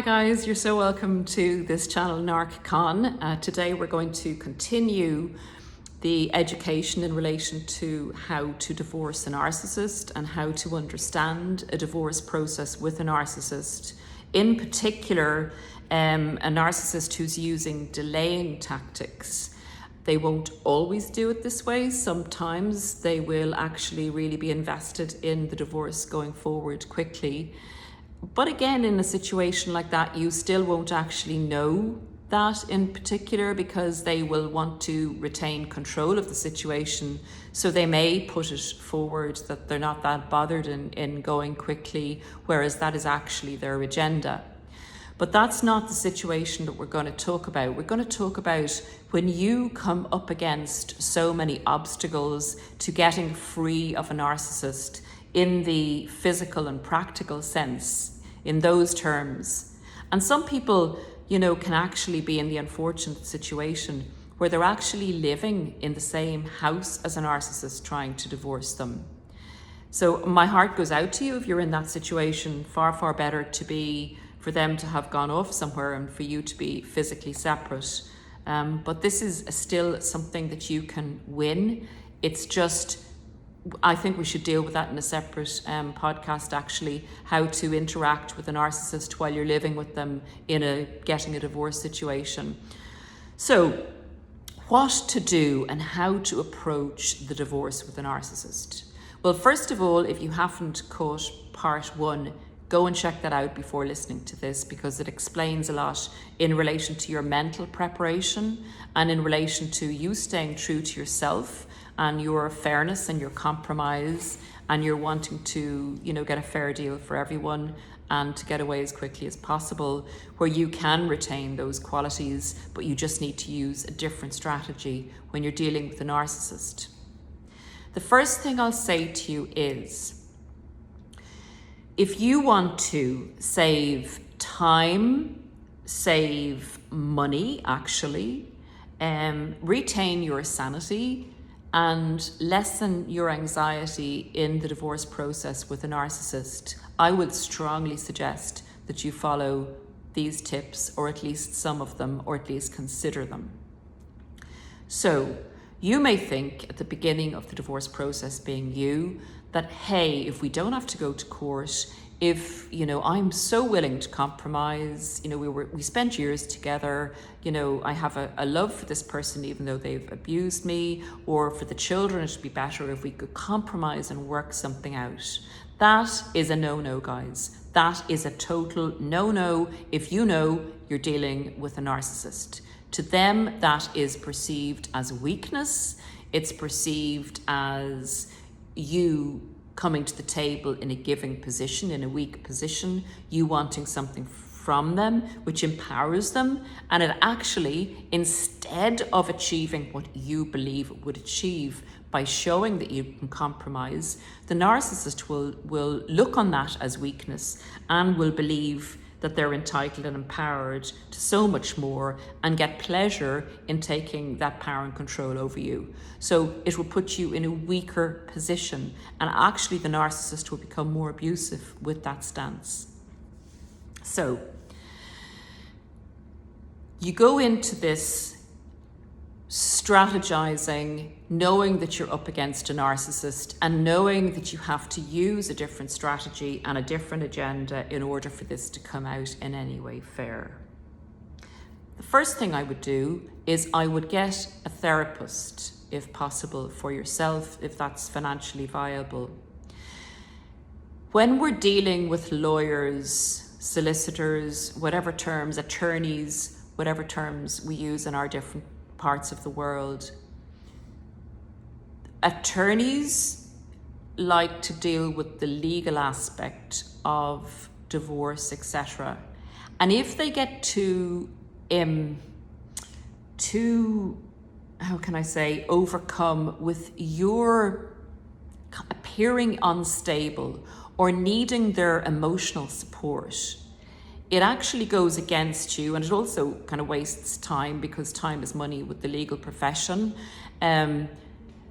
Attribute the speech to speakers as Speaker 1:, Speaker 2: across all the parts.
Speaker 1: Hi guys, you're so welcome to this channel narcscon. Today we're going to continue the education in relation to how to divorce a narcissist and how to understand a divorce process with a narcissist. In particular, a narcissist who's using delaying tactics. They won't always do it this way. Sometimes they will actually really be invested in the divorce going forward quickly. But again, in a situation like that, you still won't actually know that in particular because they will want to retain control of the situation. So they may put it forward that they're not that bothered in going quickly, whereas that is actually their agenda. But that's not the situation that we're going to talk about. We're going to talk about when you come up against so many obstacles to getting free of a narcissist in the physical and practical sense, in those terms. And some people, can actually be in the unfortunate situation where they're actually living in the same house as a narcissist trying to divorce them. So my heart goes out to you if you're in that situation. Far, far better to be for them to have gone off somewhere and for you to be physically separate. But this is still something that you can win. It's just, I think we should deal with that in a separate podcast, actually, how to interact with a narcissist while you're living with them in getting a divorce situation. So what to do and how to approach the divorce with a narcissist. Well, first of all, if you haven't caught part 1, go and check that out before listening to this, because it explains a lot in relation to your mental preparation and in relation to you staying true to yourself and your fairness and your compromise, and you're wanting to, get a fair deal for everyone and to get away as quickly as possible, where you can retain those qualities, but you just need to use a different strategy when you're dealing with a narcissist. The first thing I'll say to you is, if you want to save time, save money, actually, retain your sanity, and lessen your anxiety in the divorce process with a narcissist, I would strongly suggest that you follow these tips, or at least some of them, or at least consider them. So you may think at the beginning of the divorce process, being you, that, hey, if we don't have to go to court, if, I'm so willing to compromise, we spent years together, I have a love for this person even though they've abused me, or for the children, it would be better if we could compromise and work something out. That is a no-no, guys. That is a total no-no if you know you're dealing with a narcissist. To them, that is perceived as weakness. It's perceived as you coming to the table in a giving position, in a weak position, you wanting something from them, which empowers them. And it actually, instead of achieving what you believe it would achieve by showing that you can compromise, the narcissist will look on that as weakness and will believe that they're entitled and empowered to so much more and get pleasure in taking that power and control over you. So it will put you in a weaker position, and actually the narcissist will become more abusive with that stance. So you go into this strategizing, knowing that you're up against a narcissist and knowing that you have to use a different strategy and a different agenda in order for this to come out in any way fair. The first thing I would do is I would get a therapist, if possible, for yourself, if that's financially viable. When we're dealing with lawyers, solicitors, whatever terms, attorneys, whatever terms we use in our different parts of the world, attorneys like to deal with the legal aspect of divorce, etc. And if they get too overcome with your appearing unstable or needing their emotional support, it actually goes against you, and it also kind of wastes time, because time is money with the legal profession.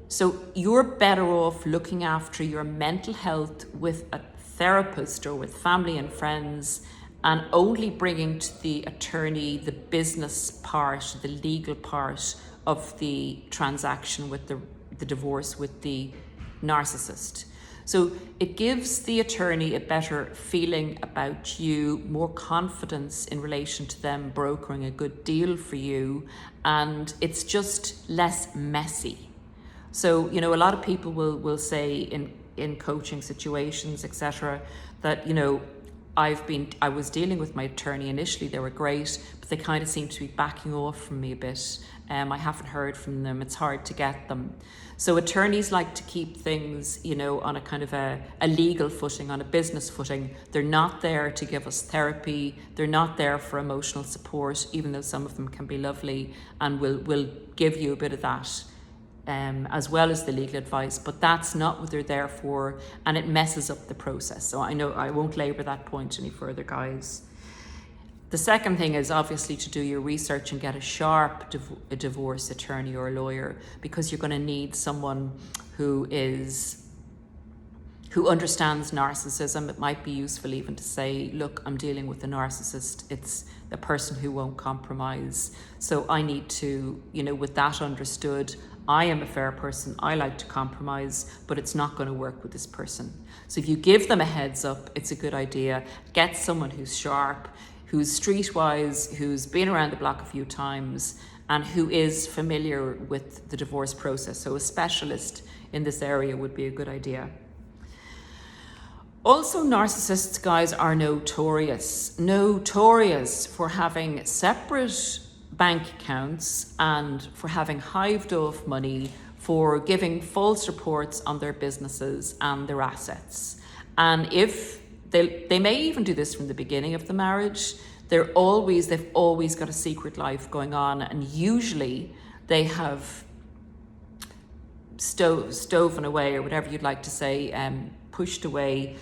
Speaker 1: So you're better off looking after your mental health with a therapist or with family and friends and only bringing to the attorney the business part, the legal part of the transaction with the divorce with the narcissist. So it gives the attorney a better feeling about you, more confidence in relation to them brokering a good deal for you, and it's just less messy. So, you know, a lot of people will say in coaching situations, etc., that, you know, I was dealing with my attorney initially, they were great, but they kind of seem to be backing off from me a bit. I haven't heard from them, it's hard to get them. So attorneys like to keep things, you know, on a kind of a legal footing, on a business footing. They're not there to give us therapy, they're not there for emotional support, even though some of them can be lovely and will give you a bit of that. As well as the legal advice, but that's not what they're there for, and it messes up the process. So I know I won't labour that point any further, guys. The second thing is obviously to do your research and get a sharp divorce attorney or a lawyer, because you're going to need someone who understands narcissism. It might be useful even to say, look, I'm dealing with a narcissist. It's the person who won't compromise. So I need to, you know, with that understood, I am a fair person, I like to compromise, but it's not going to work with this person. So if you give them a heads up, it's a good idea. Get someone who's sharp, who's streetwise, who's been around the block a few times, and who is familiar with the divorce process. So a specialist in this area would be a good idea. Also, narcissists, guys, are notorious for having separate bank accounts and for having hived off money, for giving false reports on their businesses and their assets. And if they may even do this from the beginning of the marriage, they've always got a secret life going on, and usually they have stoven away, or whatever you'd like to say, pushed away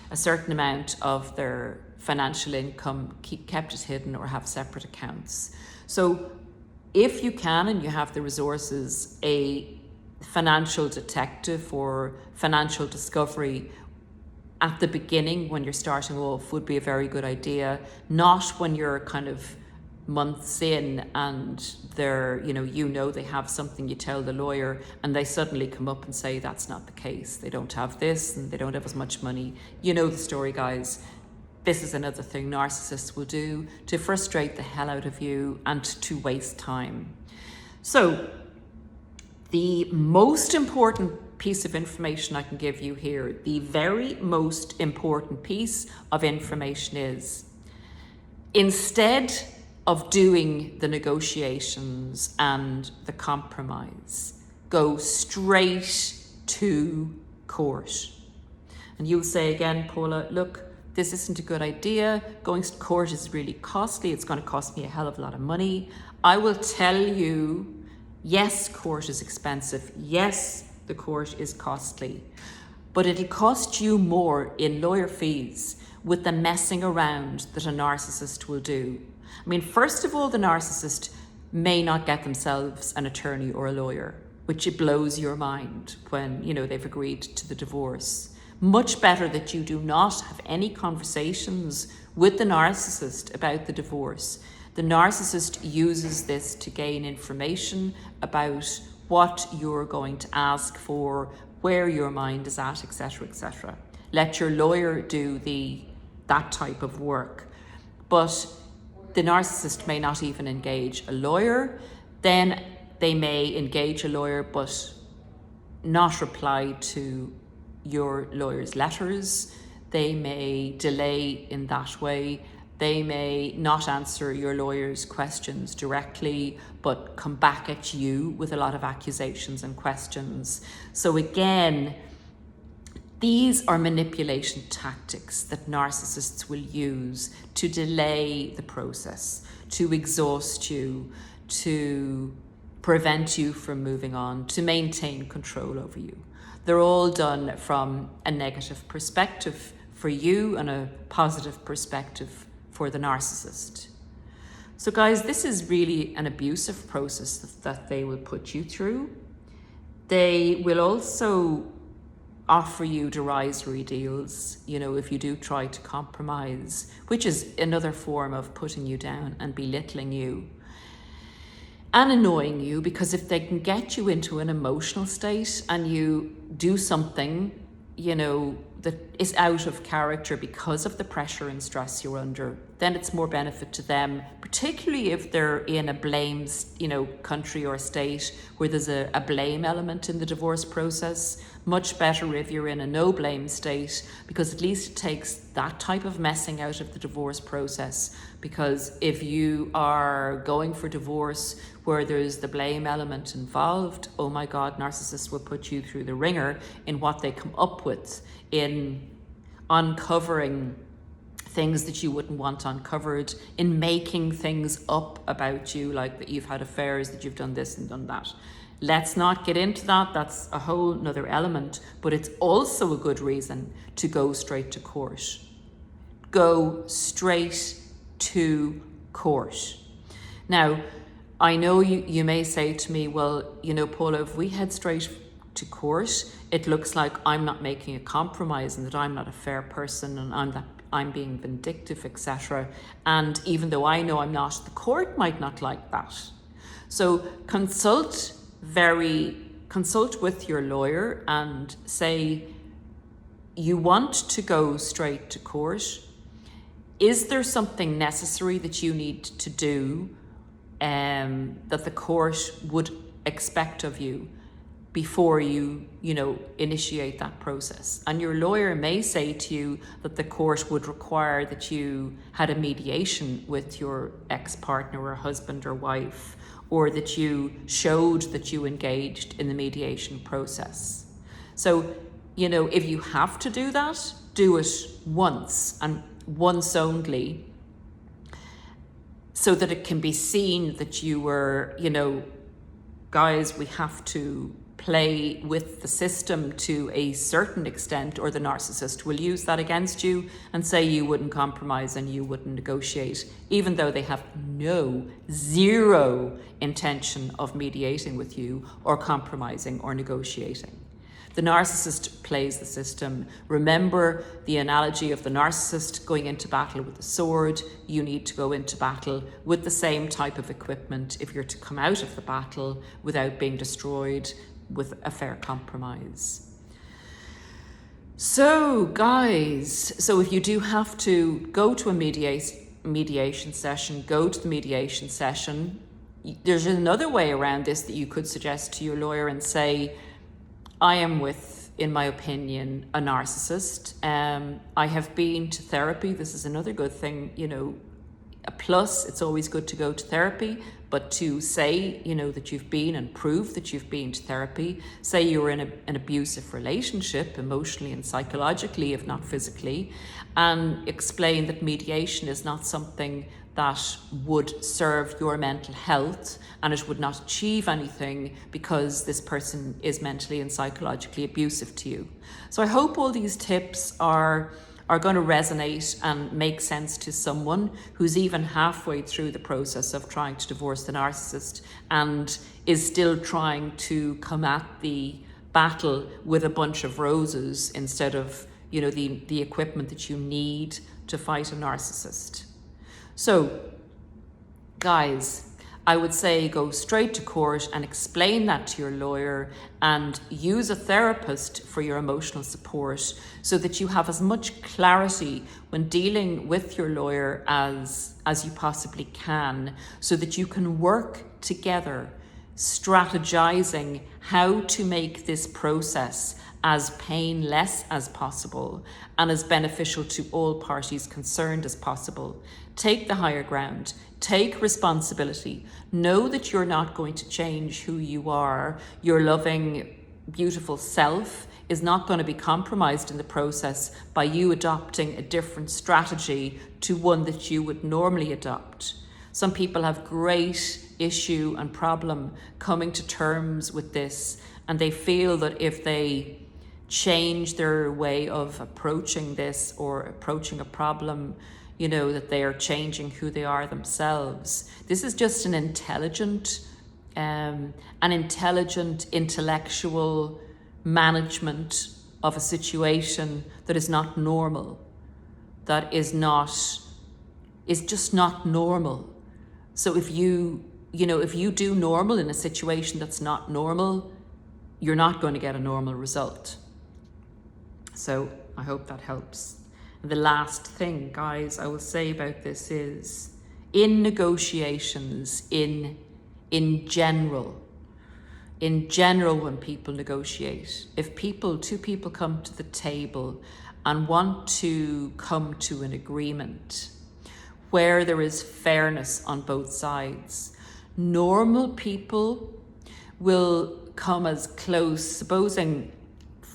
Speaker 1: a certain amount of their financial income, kept it hidden, or have separate accounts. So if you can and you have the resources, a financial detective or financial discovery at the beginning when you're starting off would be a very good idea, not when you're kind of months in and they're, you know they have something, you tell the lawyer and they suddenly come up and say that's not the case. They don't have this and they don't have as much money. You know the story, guys. This is another thing narcissists will do to frustrate the hell out of you and to waste time. So the most important piece of information I can give you here, the very most important piece of information is, instead of doing the negotiations and the compromise, go straight to court. And you'll say again, Paula, look, this isn't a good idea. Going to court is really costly. It's going to cost me a hell of a lot of money. I will tell you, yes, court is expensive. Yes, the court is costly. But it'll cost you more in lawyer fees with the messing around that a narcissist will do. I mean, first of all, the narcissist may not get themselves an attorney or a lawyer, which it blows your mind when, they've agreed to the divorce. Much better that you do not have any conversations with the narcissist about the divorce. The narcissist uses this to gain information about what you're going to ask for, where your mind is at, etc., etc. Let your lawyer do that type of work. But the narcissist may not even engage a lawyer. Then they may engage a lawyer but not reply to your lawyer's letters. They may delay in that way. They may not answer your lawyer's questions directly, but come back at you with a lot of accusations and questions. So again, these are manipulation tactics that narcissists will use to delay the process, to exhaust you, to prevent you from moving on, to maintain control over you. They're all done from a negative perspective for you and a positive perspective for the narcissist. So guys, this is really an abusive process that they will put you through. They will also offer you derisory deals, you know, if you do try to compromise, which is another form of putting you down and belittling you and annoying you, because if they can get you into an emotional state and you do something, you know, that is out of character because of the pressure and stress you're under, then it's more benefit to them, particularly if they're in a blame, you know, country or state where there's a blame element in the divorce process. Much better if you're in a no blame state, because at least it takes that type of messing out of the divorce process. Because if you are going for divorce where there's the blame element involved, oh my God, narcissists will put you through the ringer in what they come up with, in uncovering things that you wouldn't want uncovered, in making things up about you, like that you've had affairs, that you've done this and done that. Let's not get into that. That's a whole nother element, but it's also a good reason to go straight to court. Go straight to court. Now, I know you may say to me, well, you know, Paula, if we head straight to court, it looks like I'm not making a compromise and that I'm not a fair person and I'm being vindictive, etc. And even though I know I'm not, the court might not like that. So consult with your lawyer and say, you want to go straight to court. Is there something necessary that you need to do that the court would expect of you before you initiate that process? And your lawyer may say to you that the court would require that you had a mediation with your ex-partner or husband or wife, or that you showed that you engaged in the mediation process. So, you know, if you have to do that, do it once and once only, so that it can be seen that you were, you know, guys, we have to play with the system to a certain extent, or the narcissist will use that against you and say you wouldn't compromise and you wouldn't negotiate, even though they have zero intention of mediating with you or compromising or negotiating. The narcissist plays the system. Remember the analogy of the narcissist going into battle with a sword. You need to go into battle with the same type of equipment if you're to come out of the battle without being destroyed, with a fair compromise. So guys, if you do have to go to a mediation session, go to the mediation session. There's another way around this that you could suggest to your lawyer and say, I am with, in my opinion, a narcissist. I have been to therapy. This is another good thing, you know, a plus. It's always good to go to therapy, but to say, you know, that you've been and prove that you've been to therapy, say you were in an abusive relationship, emotionally and psychologically, if not physically, and explain that mediation is not something that would serve your mental health, and it would not achieve anything because this person is mentally and psychologically abusive to you. So I hope all these tips are going to resonate and make sense to someone who's even halfway through the process of trying to divorce the narcissist and is still trying to come at the battle with a bunch of roses instead of, you know, the equipment that you need to fight a narcissist. So, guys, I would say go straight to court and explain that to your lawyer, and use a therapist for your emotional support so that you have as much clarity when dealing with your lawyer as you possibly can, so that you can work together, strategizing how to make this process as painless as possible and as beneficial to all parties concerned as possible. Take the higher ground. Take responsibility. Know that you're not going to change who you are. Your loving, beautiful self is not going to be compromised in the process by you adopting a different strategy to one that you would normally adopt. Some people have great issue and problem coming to terms with this, and they feel that if they change their way of approaching this or approaching a problem, you know, that they are changing who they are themselves. This is just an intelligent, intellectual management of a situation that is not normal, that is just not normal. So if you do normal in a situation that's not normal, you're not going to get a normal result. So I hope that helps. And the last thing, guys, I will say about this is, in negotiations, in general, when people negotiate, if two people come to the table and want to come to an agreement where there is fairness on both sides, normal people will come as close, supposing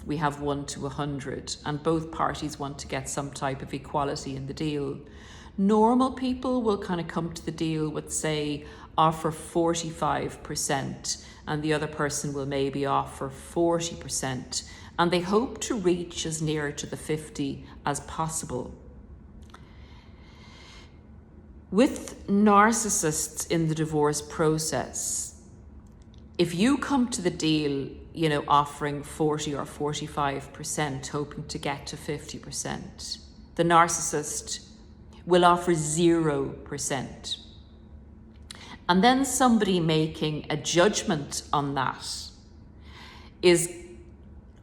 Speaker 1: we have 1 to 100 and both parties want to get some type of equality in the deal. Normal people will kind of come to the deal with, say, offer 45%, and the other person will maybe offer 40%, and they hope to reach as near to the 50 as possible. With narcissists in the divorce process, if you come to the deal, offering 40 or 45%, hoping to get to 50%, the narcissist will offer 0%. And then somebody making a judgment on that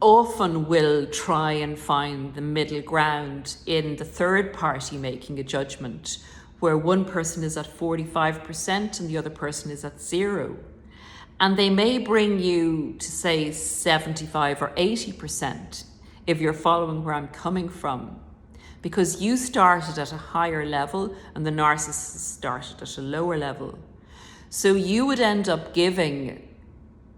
Speaker 1: often will try and find the middle ground in the third party making a judgment, where one person is at 45% and the other person is at 0. And they may bring you to, say, 75 or 80%, if you're following where I'm coming from, because you started at a higher level and the narcissist started at a lower level. So you would end up giving,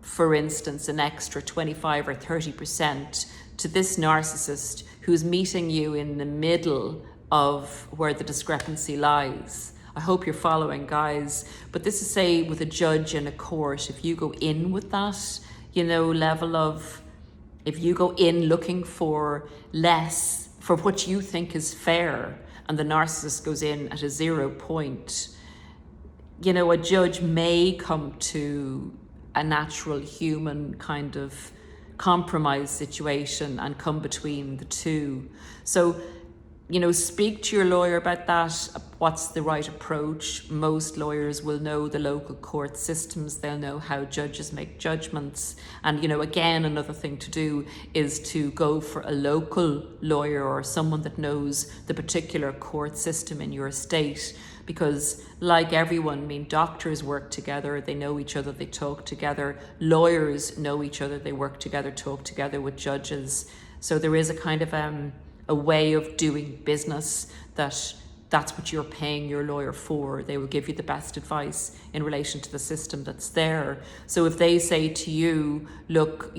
Speaker 1: for instance, an extra 25 or 30% to this narcissist who's meeting you in the middle of where the discrepancy lies. I hope you're following, guys. But this is, say, with a judge in a court, if you go in with that, level of, if you go in looking for less, for what you think is fair, and the narcissist goes in at a 0 point, a judge may come to a natural human kind of compromise situation and come between the two. So, speak to your lawyer about that. What's the right approach? Most lawyers will know the local court systems. They'll know how judges make judgments. And, again, another thing to do is to go for a local lawyer or someone that knows the particular court system in your state. Because like everyone, doctors work together, they know each other, they talk together. Lawyers know each other, they work together, talk together with judges. So there is a kind of a way of doing business that's what you're paying your lawyer for. They will give you the best advice in relation to the system that's there. So if they say to you, look,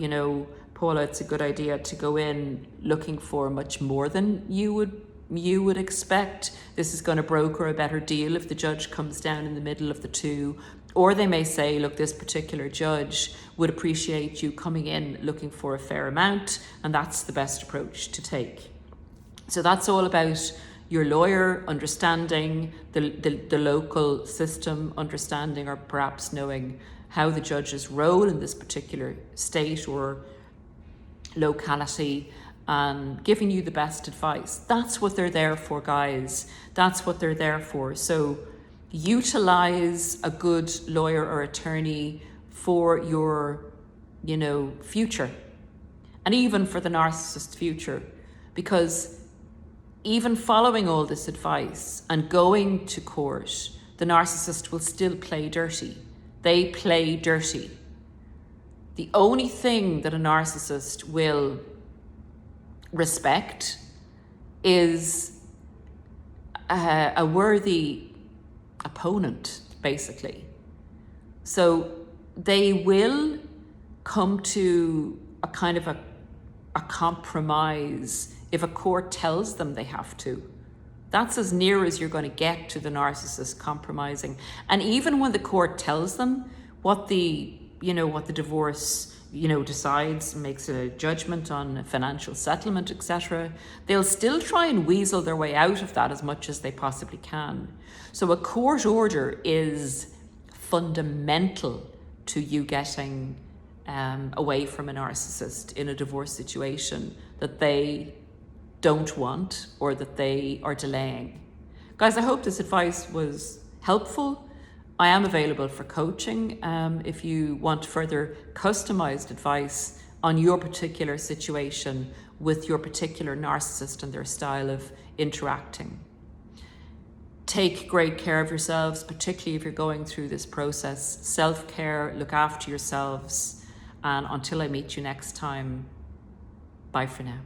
Speaker 1: Paula, it's a good idea to go in looking for much more than you would expect. This is going to broker a better deal if the judge comes down in the middle of the two. Or they may say, look, this particular judge would appreciate you coming in looking for a fair amount, and that's the best approach to take. So that's all about your lawyer understanding the local system, understanding or perhaps knowing how the judges roll in this particular state or locality, and giving you the best advice. That's what they're there for, guys. That's what they're there for. So utilize a good lawyer or attorney for your, future, and even for the narcissist's future, because even following all this advice and going to court, the narcissist will still play dirty. They play dirty. The only thing that a narcissist will respect is a worthy opponent, basically. So they will come to a kind of a compromise if a court tells them they have to. That's as near as you're going to get to the narcissist compromising. And even when the court tells them what the divorce decides, makes a judgment on a financial settlement, etc., they'll still try and weasel their way out of that as much as they possibly can. So a court order is fundamental to you getting away from a narcissist in a divorce situation that they don't want or that they are delaying. Guys, I hope this advice was helpful. I am available for coaching if you want further customized advice on your particular situation with your particular narcissist and their style of interacting. Take great care of yourselves, particularly if you're going through this process. Self-care, look after yourselves, and until I meet you next time, bye for now.